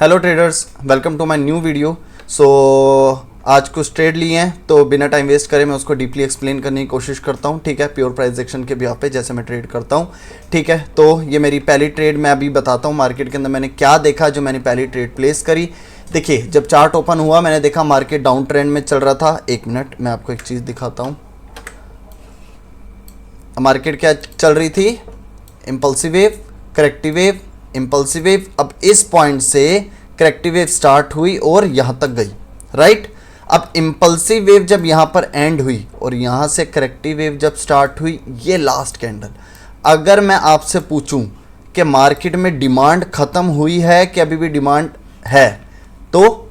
Hello traders, welcome to my new video. So आज कुछ trade लिए हैं तो बिना टाइम वेस्ट करे मैं उसको डीपली एक्सप्लेन करने की कोशिश करता हूं। ठीक है, प्योर प्राइस एक्शन के बिहाफ पे जैसे मैं ट्रेड करता हूं। ठीक है, तो ये मेरी पहली ट्रेड मैं अभी बताता हूं मार्केट के अंदर मैंने क्या देखा जो मैंने पहली ट्रेड प्लेस करी। देखिए, जब चार्ट ओपन हुआ मैंने देखा मार्केट डाउन ट्रेंड में चल रहा था। एक मिनट, मैं आपको एक चीज़ दिखाता हूँ। मार्केट क्या चल रही थी? Impulsive wave, corrective wave, impulsive wave. अब इस पॉइंट से करेक्टिव वेव स्टार्ट हुई और यहाँ तक गई, राइट। अब इम्पल्सिव वेव जब यहाँ पर एंड हुई और यहाँ से करेक्टिव वेव जब स्टार्ट हुई, ये लास्ट कैंडल। अगर मैं आपसे पूछूं कि मार्केट में डिमांड खत्म हुई है कि अभी भी डिमांड है, तो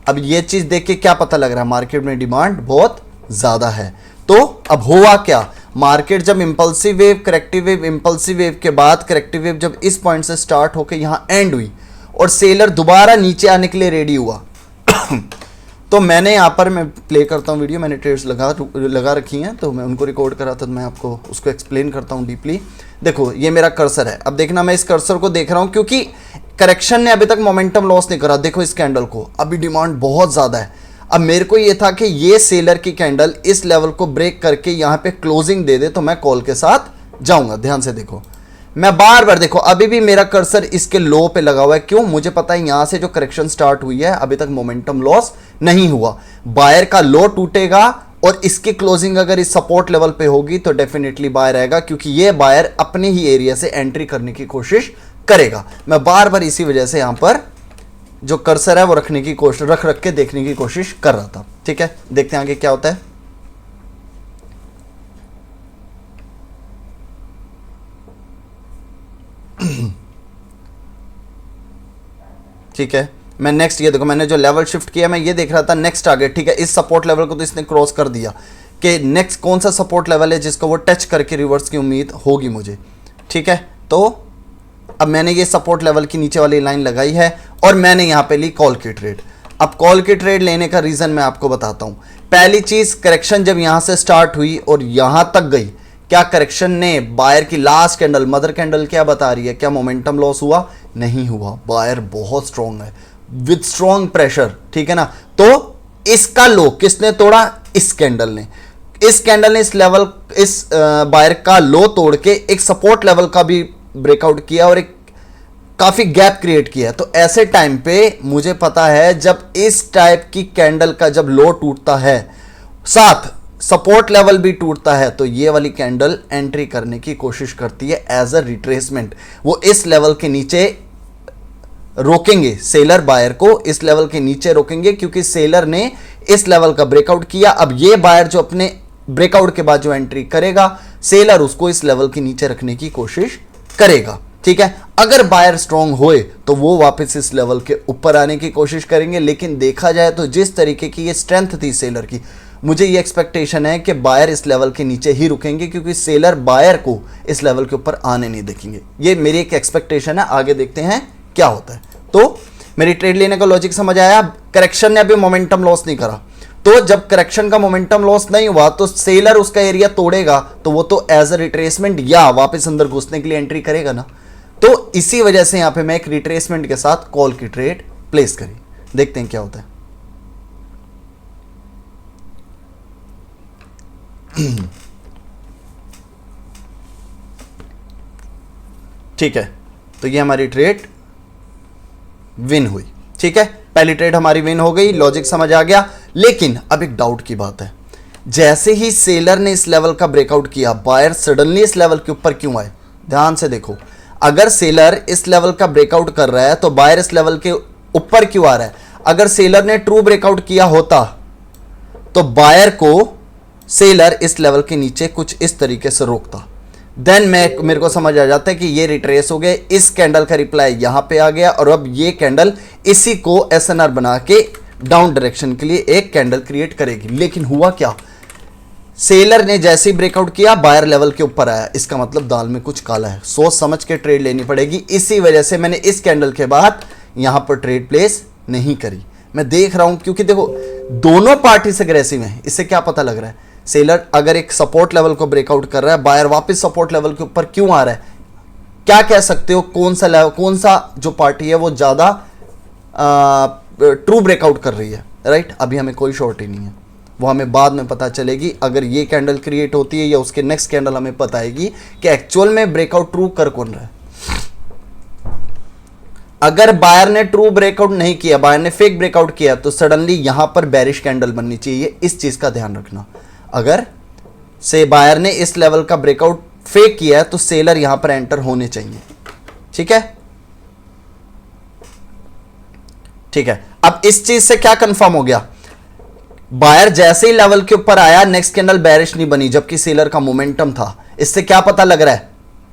अब ये चीज़ देख के क्या पता लग रहा है? मार्केट में डिमांड बहुत ज़्यादा है। तो अब हुआ क्या? मार्केट जब impulsive wave, corrective wave, impulsive wave के बाद करेक्टिव वेव जब इस पॉइंट से स्टार्ट होकर यहाँ एंड हुई और सेलर दोबारा नीचे आने के लिए रेडी हुआ तो मैंने यहाँ पर, मैं प्ले करता हूँ वीडियो, मैंने ट्रेड्स लगा रखी हैं तो मैं उनको रिकॉर्ड करा था, तो मैं आपको उसको एक्सप्लेन करता हूँ डीपली। देखो, ये मेरा कर्सर है। अब देखना, मैं इस कर्सर को देख रहा हूँ क्योंकि करेक्शन ने अभी तक मोमेंटम लॉस नहीं करा। देखो इस कैंडल को, अभी डिमांड बहुत ज़्यादा है। अब मेरे को ये था कि ये सेलर की कैंडल इस लेवल को ब्रेक करके यहाँ पे क्लोजिंग दे दे तो मैं कॉल के साथ जाऊंगा। ध्यान से देखो, मैं बार बार, देखो अभी भी मेरा कर्सर इसके लो पे लगा हुआ है। क्यों? मुझे पता है यहाँ से जो करेक्शन स्टार्ट हुई है अभी तक मोमेंटम लॉस नहीं हुआ। बायर का लो टूटेगा और इसकी क्लोजिंग अगर इस सपोर्ट लेवल पे होगी तो डेफिनेटली बायर आएगा, क्योंकि ये बायर अपने ही एरिया से एंट्री करने की कोशिश करेगा। मैं बार बार इसी वजह से यहाँ पर जो कर्सर है वो रखने की कोशिश रख के देखने की कोशिश कर रहा था। ठीक है, देखते हैं आगे क्या होता है। ठीक है, मैं नेक्स्ट, ये देखो मैंने जो लेवल शिफ्ट किया मैं ये देख रहा था नेक्स्ट टारगेट। ठीक है, इस सपोर्ट लेवल को तो इसने क्रॉस कर दिया कि नेक्स्ट कौन सा सपोर्ट लेवल है जिसको वो टच करके रिवर्स की उम्मीद होगी मुझे। ठीक है, तो अब मैंने ये सपोर्ट लेवल की नीचे वाली लाइन लगाई है और मैंने यहाँ पे ली कॉल की ट्रेड। अब कॉल की ट्रेड लेने का रीज़न मैं आपको बताता हूँ। पहली चीज़, करेक्शन जब यहाँ से स्टार्ट हुई और यहाँ तक गई, क्या करेक्शन ने बायर की लास्ट कैंडल, मदर कैंडल क्या बता रही है? क्या मोमेंटम लॉस हुआ? नहीं हुआ। बायर बहुत स्ट्रॉन्ग है विद स्ट्रॉन्ग प्रेशर। ठीक है ना। तो इसका लो किसने तोड़ा? इस कैंडल ने। इस कैंडल ने इस लेवल, इस बायर का लो तोड़ के एक सपोर्ट लेवल का भी ब्रेकआउट किया और एक काफी गैप क्रिएट किया है। तो ऐसे टाइम पे मुझे पता है जब इस टाइप की कैंडल का जब लो टूटता है, साथ सपोर्ट लेवल भी टूटता है, तो ये वाली कैंडल एंट्री करने की कोशिश करती है एज अ रिट्रेसमेंट। वो इस लेवल के नीचे रोकेंगे, सेलर बायर को इस लेवल के नीचे रोकेंगे, क्योंकि सेलर ने इस लेवल का ब्रेकआउट किया। अब ये बायर जो अपने ब्रेकआउट के बाद जो एंट्री करेगा, सेलर उसको इस लेवल के नीचे रखने की कोशिश करेगा। ठीक है, अगर बायर स्ट्रांग होए तो वो वापस इस लेवल के ऊपर आने की कोशिश करेंगे। लेकिन देखा जाए तो जिस तरीके की ये स्ट्रेंथ थी सेलर की, मुझे ये एक्सपेक्टेशन है कि बायर इस लेवल के नीचे ही रुकेंगे, क्योंकि सेलर बायर को इस लेवल के ऊपर आने नहीं देखेंगे। ये मेरी एक एक्सपेक्टेशन है। आगे देखते हैं क्या होता है। तो मेरी ट्रेड लेने का लॉजिक समझ आया। करेक्शन ने अभी मोमेंटम लॉस नहीं करा, तो जब करेक्शन का मोमेंटम लॉस नहीं हुआ तो सेलर उसका एरिया तोड़ेगा, तो वो तो एज अ रिट्रेसमेंट या वापस अंदर घुसने के लिए एंट्री करेगा ना। तो इसी वजह से यहां पे मैं एक रिट्रेसमेंट के साथ कॉल की ट्रेड प्लेस करी। देखते हैं क्या होता है। ठीक है, तो ये हमारी ट्रेड विन हुई। ठीक है, पहली ट्रेड हमारी विन हो गई, लॉजिक समझ आ गया। लेकिन अब एक डाउट की बात है, जैसे ही सेलर ने इस लेवल का ब्रेकआउट किया, बायर सडनली इस लेवल के ऊपर क्यों आए? ध्यान से देखो, अगर सेलर इस लेवल का ब्रेकआउट कर रहा है तो बायर इस लेवल के ऊपर क्यों आ रहा है? अगर सेलर ने ट्रू ब्रेकआउट किया होता तो बायर को सेलर इस लेवल के नीचे कुछ इस तरीके से रोकता, देन मेरे को समझ आ जाता है कि ये रिट्रेस हो गए। इस कैंडल का रिप्लाई यहां पे आ गया और अब ये कैंडल इसी को एसएनआर बना के डाउन डायरेक्शन के लिए एक कैंडल क्रिएट करेगी। लेकिन हुआ क्या? सेलर ने जैसे ही ब्रेकआउट किया, बायर लेवल के ऊपर आया। इसका मतलब दाल में कुछ काला है। सोच समझ के ट्रेड लेनी पड़ेगी। इसी वजह से मैंने इस कैंडल के बाद यहां पर ट्रेड प्लेस नहीं करी। मैं देख रहा हूं, क्योंकि देखो दोनों पार्टी से अग्रेसिव हैं। इससे क्या पता लग रहा है? सेलर अगर एक सपोर्ट लेवल को ब्रेकआउट कर रहा है, बायर वापस सपोर्ट लेवल के ऊपर क्यों आ रहा है? क्या कह सकते हो? कौन सा जो पार्टी है वो ज्यादा ट्रू ब्रेकआउट कर रही है, राइट। अभी हमें कोई शॉर्ट ही नहीं है, वो हमें बाद में पता चलेगी अगर ये कैंडल क्रिएट होती है या उसके नेक्स्ट कैंडल हमें पता आएगी कि एक्चुअल में ब्रेकआउट ट्रू कर कौन रहा है। अगर बायर ने ट्रू ब्रेकआउट नहीं किया, बायर ने फेक ब्रेकआउट किया, तो सडनली यहां पर बेरिश कैंडल बननी चाहिए, इस चीज का ध्यान रखना। अगर से बायर ने इस लेवल का ब्रेकआउट फेक किया है तो सेलर यहां पर एंटर होने चाहिए, ठीक है, ठीक है। अब इस चीज से क्या कंफर्म हो गया, बायर जैसे ही लेवल के ऊपर आया नेक्स्ट कैंडल बेरिश नहीं बनी, जबकि सेलर का मोमेंटम था। इससे क्या पता लग रहा है,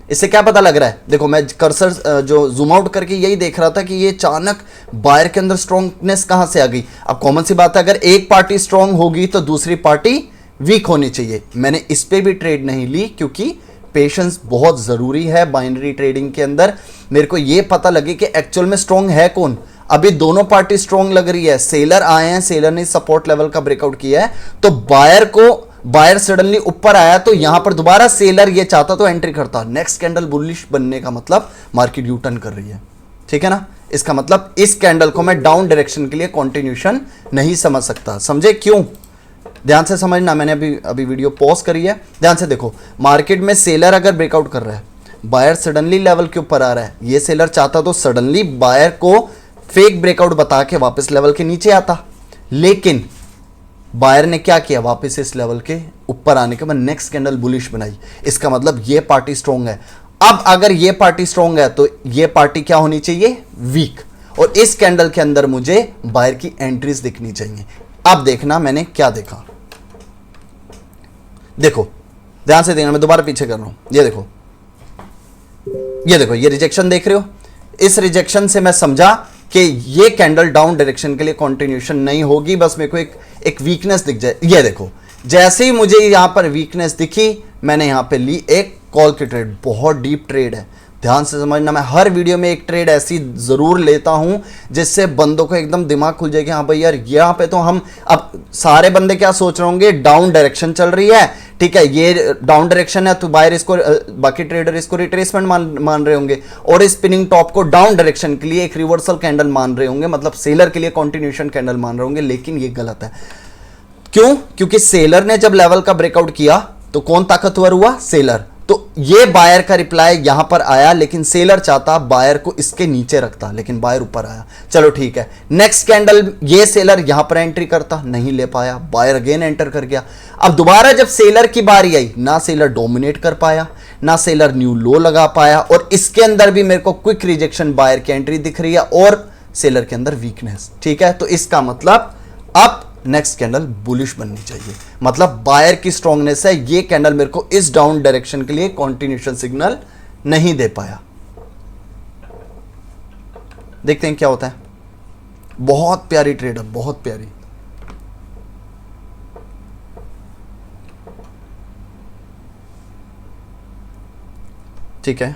इससे क्या पता लग रहा है, देखो मैं कर्सर जो जूम आउट करके यही देख रहा था कि ये अचानक बायर के अंदर स्ट्रॉन्गनेस कहां से आ गई। अब कॉमन सी बात है, अगर एक पार्टी स्ट्रांग होगी तो दूसरी पार्टी वीक होनी चाहिए। मैंने इस पे भी ट्रेड नहीं ली क्योंकि पेशेंस बहुत जरूरी है बाइनरी ट्रेडिंग के अंदर। मेरे को ये पता लगे कि एक्चुअल में स्ट्रांग है कौन। अभी दोनों पार्टी स्ट्रांग लग रही है, सेलर आए हैं, सेलर ने सपोर्ट लेवल का ब्रेकआउट किया है, तो बायर सडनली ऊपर आया, तो यहां पर दोबारा सेलर ये चाहता तो एंट्री करता। नेक्स्ट कैंडल बुलिश बनने का मतलब मार्केट यू टर्न कर रही है, ठीक है ना। इसका मतलब इस कैंडल को मैं डाउन डायरेक्शन के लिए कंटिन्यूशन नहीं समझ सकता। समझे क्यों, ध्यान से समझना। मैंने अभी वीडियो पॉज करी है, ध्यान से देखो। मार्केट में सेलर अगर ब्रेकआउट कर रहा है, बायर सडनली लेवल के ऊपर आ रहा है, ये सेलर चाहता तो सडनली बायर को फेक ब्रेकआउट बता के वापस लेवल के नीचे आता, लेकिन बायर ने क्या किया, वापस इस लेवल के ऊपर आने के बाद नेक्स्ट कैंडल बुलिश बनाई। इसका मतलब ये पार्टी स्ट्रॉन्ग है। अब अगर ये पार्टी स्ट्रॉन्ग है तो ये पार्टी क्या होनी चाहिए, वीक, और इस कैंडल के अंदर मुझे बायर की एंट्रीज दिखनी चाहिए। अब देखना मैंने क्या देखा, देखो ध्यान से देखना, मैं दोबारा पीछे कर रहा हूं। ये देखो, ये देखो, ये रिजेक्शन देख रहे हो। इस रिजेक्शन से मैं समझा कि ये कैंडल डाउन डायरेक्शन के लिए कंटिन्यूशन नहीं होगी, बस मेरे को एक वीकनेस दिख जाए। ये देखो, जैसे ही मुझे यहां पर वीकनेस दिखी, मैंने यहां पे ली एक कॉल की ट्रेड। बहुत डीप ट्रेड है, ध्यान से समझना। मैं हर वीडियो में एक ट्रेड ऐसी जरूर लेता हूं जिससे बंदों को एकदम दिमाग खुल जाए कि हाँ भाई यार, यहाँ पे तो हम, अब सारे बंदे क्या सोच रहे होंगे, डाउन डायरेक्शन चल रही है, ठीक है, ये डाउन डायरेक्शन है, तो बायर इसको, बाकी ट्रेडर इसको रिट्रेसमेंट मान रहे होंगे, और स्पिनिंग टॉप को डाउन डायरेक्शन के लिए एक रिवर्सल कैंडल मान रहे होंगे, मतलब सेलर के लिए कंटिन्यूशन कैंडल मान रहे होंगे। लेकिन ये गलत है। क्यों, क्योंकि सेलर ने जब लेवल का ब्रेकआउट किया तो कौन ताकतवर हुआ, सेलर। तो ये बायर का रिप्लाई यहां पर आया, लेकिन सेलर चाहता बायर को इसके नीचे रखता, लेकिन बायर ऊपर आया। चलो ठीक है, नेक्स्ट कैंडल ये सेलर यहां पर एंट्री करता, नहीं ले पाया, बायर अगेन एंटर कर गया। अब दोबारा जब सेलर की बारी आई, ना सेलर डोमिनेट कर पाया, ना सेलर न्यू लो लगा पाया, और इसके अंदर भी मेरे को क्विक रिजेक्शन, बायर की एंट्री दिख रही है और सेलर के अंदर वीकनेस, ठीक है। तो इसका मतलब अब नेक्स्ट कैंडल बुलिश बननी चाहिए, मतलब बायर की स्ट्रांगनेस है। ये कैंडल मेरे को इस डाउन डायरेक्शन के लिए कंटिन्यूशन सिग्नल नहीं दे पाया। देखते हैं क्या होता है। बहुत प्यारी ट्रेड है, बहुत प्यारी। ठीक है,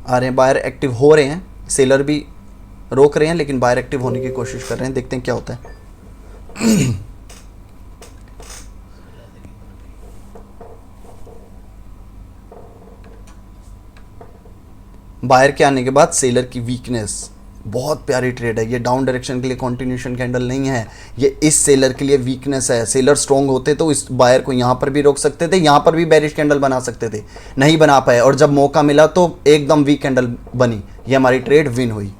आ रहे हैं बायर, एक्टिव हो रहे हैं, सेलर भी रोक रहे हैं, लेकिन बायर एक्टिव होने की कोशिश कर रहे हैं। देखते हैं क्या होता है। बायर के आने के बाद सेलर की वीकनेस, बहुत प्यारी ट्रेड है। ये डाउन डायरेक्शन के लिए कंटिन्यूशन कैंडल नहीं है, ये इस सेलर के लिए वीकनेस है। सेलर स्ट्रॉन्ग होते तो इस बायर को यहां पर भी रोक सकते थे, यहां पर भी बेरिश कैंडल बना सकते थे, नहीं बना पाए, और जब मौका मिला तो एकदम वीक कैंडल बनी, ये हमारी ट्रेड विन हुई।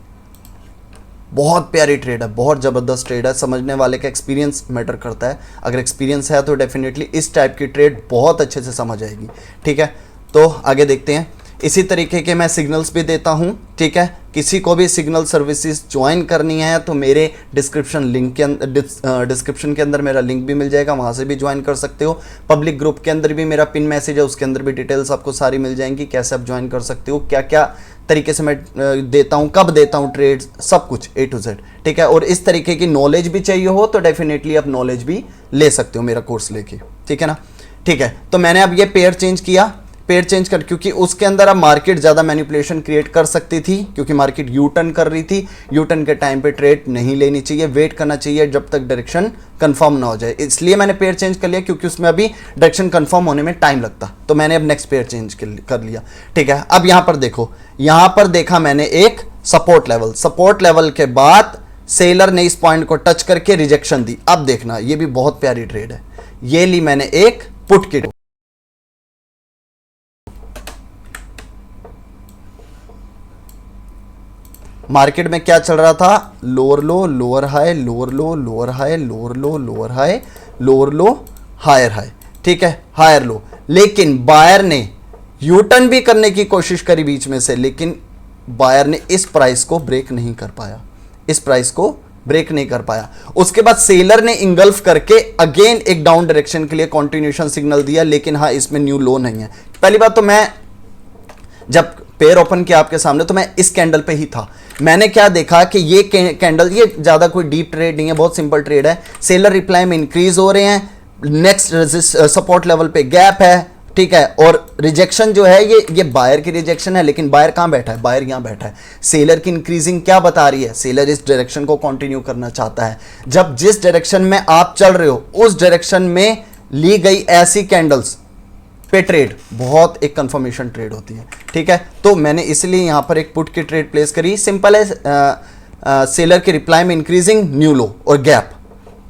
बहुत प्यारी ट्रेड है, बहुत ज़बरदस्त ट्रेड है। समझने वाले का एक्सपीरियंस मैटर करता है, अगर एक्सपीरियंस है तो डेफिनेटली इस टाइप की ट्रेड बहुत अच्छे से समझ आएगी, ठीक है। तो आगे देखते हैं। इसी तरीके के मैं सिग्नल्स भी देता हूं, ठीक है। किसी को भी सिग्नल सर्विसेज ज्वाइन करनी है तो मेरे डिस्क्रिप्शन लिंक के डिस्क्रिप्शन के अंदर मेरा लिंक भी मिल जाएगा, वहां से भी ज्वाइन कर सकते हो। पब्लिक ग्रुप के अंदर भी मेरा पिन मैसेज है, उसके अंदर भी डिटेल्स आपको सारी मिल जाएंगी, कैसे आप ज्वाइन कर सकते हो, क्या क्या तरीके से मैं देता हूँ, कब देता हूँ ट्रेड, सब कुछ A to Z, ठीक है। और इस तरीके की नॉलेज भी चाहिए हो तो डेफिनेटली आप नॉलेज भी ले सकते हो मेरा कोर्स लेके, ठीक है ना। ठीक है, तो मैंने अब ये पेयर चेंज किया, पेयर चेंज कर, क्योंकि उसके अंदर अब मार्केट ज़्यादा मैनिपुलेशन क्रिएट कर सकती थी, क्योंकि मार्केट यू टर्न कर रही थी। यू टर्न के टाइम पे ट्रेड नहीं लेनी चाहिए, वेट करना चाहिए जब तक डायरेक्शन कंफर्म ना हो जाए। इसलिए मैंने पेयर चेंज कर लिया, क्योंकि उसमें अभी डायरेक्शन कंफर्म होने में टाइम लगता, तो मैंने अब नेक्स्ट पेयर चेंज कर लिया। ठीक है, अब यहां पर देखो, यहां पर देखा मैंने एक सपोर्ट लेवल, सपोर्ट लेवल के बाद सेलर ने इस पॉइंट को टच करके रिजेक्शन दी। अब देखना, ये भी बहुत प्यारी ट्रेड है। ये ली मैंने एक पुट की, मार्केट में क्या चल रहा था, lower low lower high, lower low lower high, lower low lower high, lower low higher high. ठीक है, हायर लो, लेकिन बायर ने यू टर्न भी करने की कोशिश करी बीच में से, लेकिन बायर ने इस प्राइस को ब्रेक नहीं कर पाया, इस प्राइस को ब्रेक नहीं कर पाया। उसके बाद सेलर ने इंगल्फ करके अगेन एक डाउन डायरेक्शन के लिए कंटिन्यूएशन सिग्नल दिया, लेकिन हाँ इसमें न्यू लो नहीं है। पहली बात तो मैं जब पेयर ओपन किया आपके सामने तो मैं इस कैंडल पे ही था। मैंने क्या देखा कि ये कैंडल, ये ज्यादा कोई डीप ट्रेड नहीं है, बहुत सिंपल ट्रेड है। सेलर रिप्लाई में इंक्रीज हो रहे हैं, नेक्स्ट सपोर्ट लेवल पे गैप है, ठीक है, और रिजेक्शन जो है ये बायर की रिजेक्शन है, लेकिन बायर कहां बैठा है, बायर यहां बैठा है। सेलर की इंक्रीजिंग क्या बता रही है, सेलर इस डायरेक्शन को कंटिन्यू करना चाहता है। जब जिस डायरेक्शन में आप चल रहे हो उस डायरेक्शन में ली गई ऐसी कैंडल्स पे ट्रेड बहुत एक कंफर्मेशन ट्रेड होती है। ठीक है, तो मैंने इसलिए यहां पर एक पुट की ट्रेड प्लेस करी। सिंपल है, सेलर के रिप्लाई में इंक्रीजिंग, न्यू लो और गैप,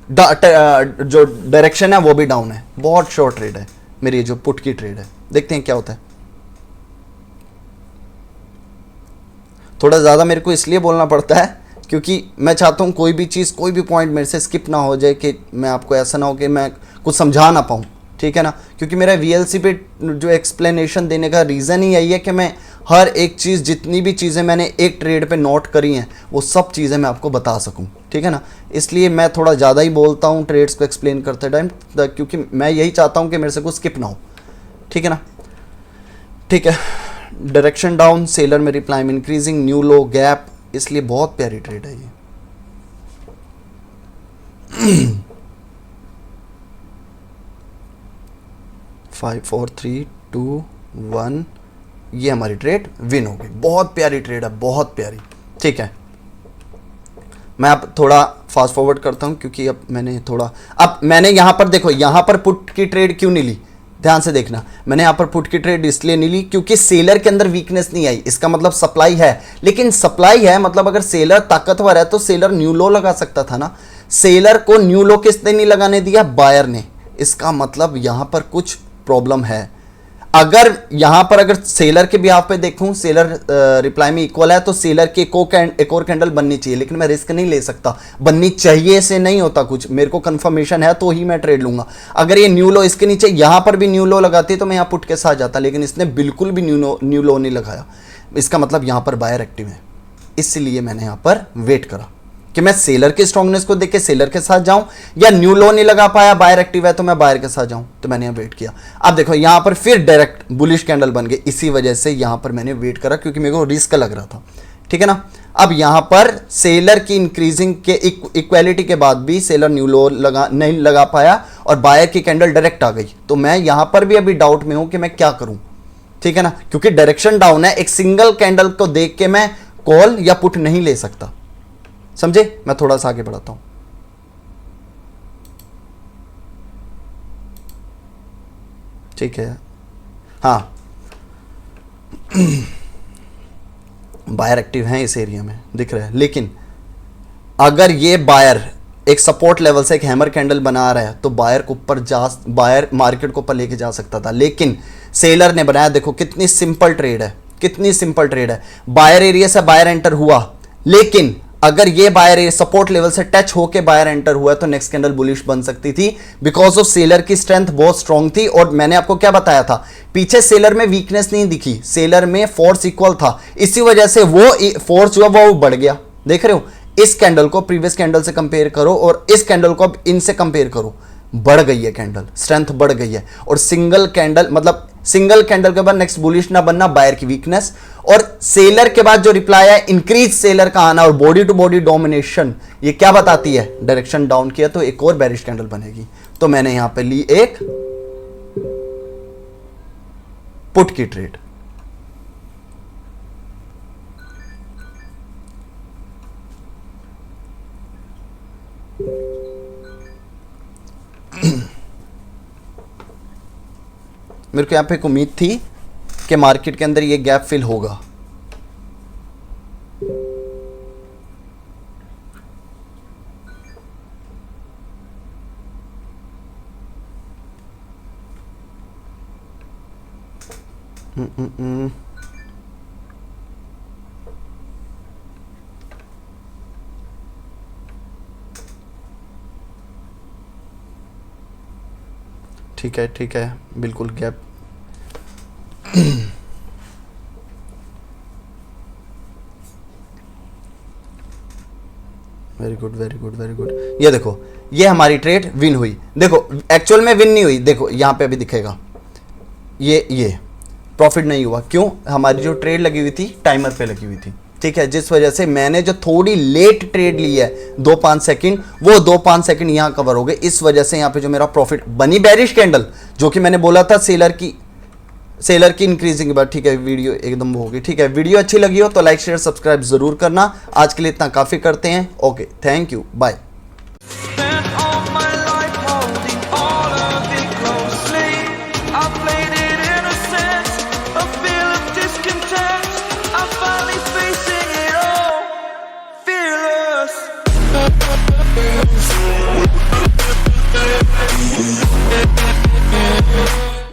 जो डायरेक्शन है वो भी डाउन है। बहुत शॉर्ट ट्रेड है मेरी जो पुट की ट्रेड है। देखते हैं क्या होता है। थोड़ा ज़्यादा मेरे को इसलिए बोलना पड़ता है क्योंकि मैं चाहता हूँ कोई भी चीज़, कोई भी पॉइंट मेरे से स्किप ना हो जाए, कि मैं आपको ऐसा ना हो कि मैं कुछ समझा ना पाऊँ। ठीक है ना, क्योंकि मेरा VLC पे जो एक्सप्लेनेशन देने का रीज़न ही यही है कि मैं हर एक चीज़, जितनी भी चीज़ें मैंने एक ट्रेड पे नोट करी हैं वो सब चीज़ें मैं आपको बता सकूं। ठीक है ना, इसलिए मैं थोड़ा ज़्यादा ही बोलता हूं ट्रेड्स को एक्सप्लेन करते टाइम, क्योंकि मैं यही चाहता हूं कि मेरे से कुछ स्किप ना हो। ठीक है ना, ठीक है, डायरेक्शन डाउन, सेलर में रिप्लाई में इंक्रीजिंग, न्यू लो गैप, इसलिए बहुत प्यारी ट्रेड है ये। 5 4 3 2 1, ये हमारी ट्रेड विन हो गई। बहुत प्यारी ट्रेड है, बहुत प्यारी। ठीक है, मैं अब थोड़ा फास्ट फॉरवर्ड करता हूं, क्योंकि अब मैंने यहां पर देखो, यहां पर पुट की ट्रेड क्यों नहीं ली, ध्यान से देखना। मैंने यहां पर पुट की ट्रेड इसलिए नहीं ली क्योंकि सेलर के अंदर वीकनेस नहीं आई। इसका मतलब सप्लाई है, लेकिन सप्लाई है मतलब अगर सेलर ताकतवर है तो सेलर न्यू लो लगा सकता था ना। सेलर को न्यू लो किसने नहीं लगाने दिया, बायर ने। इसका मतलब यहां पर कुछ प्रॉब्लम है। अगर यहां पर अगर सेलर के बिहाफ पे देखूं, सेलर रिप्लाई में इक्वल है, तो सेलर की एक और कैंडल बननी चाहिए, लेकिन मैं रिस्क नहीं ले सकता। बननी चाहिए से नहीं होता कुछ, मेरे को कंफर्मेशन है तो ही मैं ट्रेड लूंगा। अगर ये न्यू लो इसके नीचे यहां पर भी न्यू लो लगाती तो मैं यहां पुट के साथ जाता, लेकिन इसने बिल्कुल भी न्यू लो नहीं लगाया। इसका मतलब यहां पर बायर एक्टिव है, इसलिए मैंने यहां पर वेट करा कि मैं सेलर के स्ट्रॉन्गनेस को देख के सेलर के साथ जाऊं, या न्यू लो नहीं लगा पाया, बायर एक्टिव है तो मैं बायर के साथ जाऊं। तो मैंने यहां वेट किया। अब देखो यहां पर फिर डायरेक्ट बुलिश कैंडल बन गई, इसी वजह से यहां पर मैंने वेट करा, क्योंकि मेरे को रिस्क लग रहा था। ठीक है ना, अब यहां पर सेलर की इंक्रीजिंग के इक्वालिटी के बाद भी सेलर न्यू लो नहीं लगा पाया और बायर की कैंडल डायरेक्ट आ गई। तो मैं यहां पर भी अभी डाउट में हूं कि मैं क्या करूं। ठीक है ना, क्योंकि डायरेक्शन डाउन है, एक सिंगल कैंडल को देख के मैं कॉल या पुट नहीं ले सकता। समझे, मैं थोड़ा सा आगे बढ़ाता हूं। ठीक है, हाँ, बायर एक्टिव हैं इस एरिया में, दिख रहा है। लेकिन अगर ये बायर एक सपोर्ट लेवल से एक हैमर कैंडल बना रहा है तो बायर मार्केट को ऊपर लेके जा सकता था, लेकिन सेलर ने बनाया। देखो कितनी सिंपल ट्रेड है, कितनी सिंपल ट्रेड है। बायर एरिया से बायर एंटर हुआ, लेकिन अगर ये बायर सपोर्ट लेवल से टच होके बायर एंटर हुआ तो नेक्स्ट कैंडल बुलिश बन सकती थी, बिकॉज ऑफ सेलर की स्ट्रेंथ बहुत स्ट्रांग थी। और मैंने आपको क्या बताया था, पीछे सेलर में वीकनेस नहीं दिखी, सेलर में फोर्स इक्वल था, इसी वजह से वो फोर्स जो है वो बढ़ गया। देख रहे हो, इस कैंडल को प्रीवियस कैंडल से कंपेयर करो और इस कैंडल को अब इनसे कंपेयर करो, बढ़ गई है कैंडल, स्ट्रेंथ बढ़ गई है। और सिंगल कैंडल मतलब सिंगल कैंडल के बाद नेक्स्ट बुलिश ना बनना, बायर की वीकनेस, और सेलर के बाद जो रिप्लाई है इंक्रीज सेलर का आना और बॉडी टू बॉडी डोमिनेशन, ये क्या बताती है, डायरेक्शन डाउन किया तो एक और बेरिश कैंडल बनेगी। तो मैंने यहां पे ली एक पुट की ट्रेड। मेरे को यहां पे एक उम्मीद थी कि मार्केट के अंदर ये गैप फिल होगा। ठीक है बिल्कुल gap. Very good very good very good. ये देखो, ये हमारी ट्रेड विन हुई। देखो एक्चुअल में विन नहीं हुई, देखो यहां पे अभी दिखेगा ये प्रॉफिट नहीं हुआ। क्यों? हमारी जो ट्रेड लगी हुई थी टाइमर पे लगी हुई थी, ठीक है, जिस वजह से मैंने जो थोड़ी लेट ट्रेड ली है 2-5 सेकंड, वो 2-5 सेकंड यहां कवर हो गए। इस वजह से यहां पे जो मेरा प्रॉफिट बनी बेरिश कैंडल, जो कि मैंने बोला था सेलर की इंक्रीजिंग के बाद, ठीक है, वीडियो एकदम हो गई। ठीक है, वीडियो अच्छी लगी हो तो लाइक शेयर सब्सक्राइब जरूर करना। आज के लिए इतना काफी करते हैं। Okay, thank you, bye.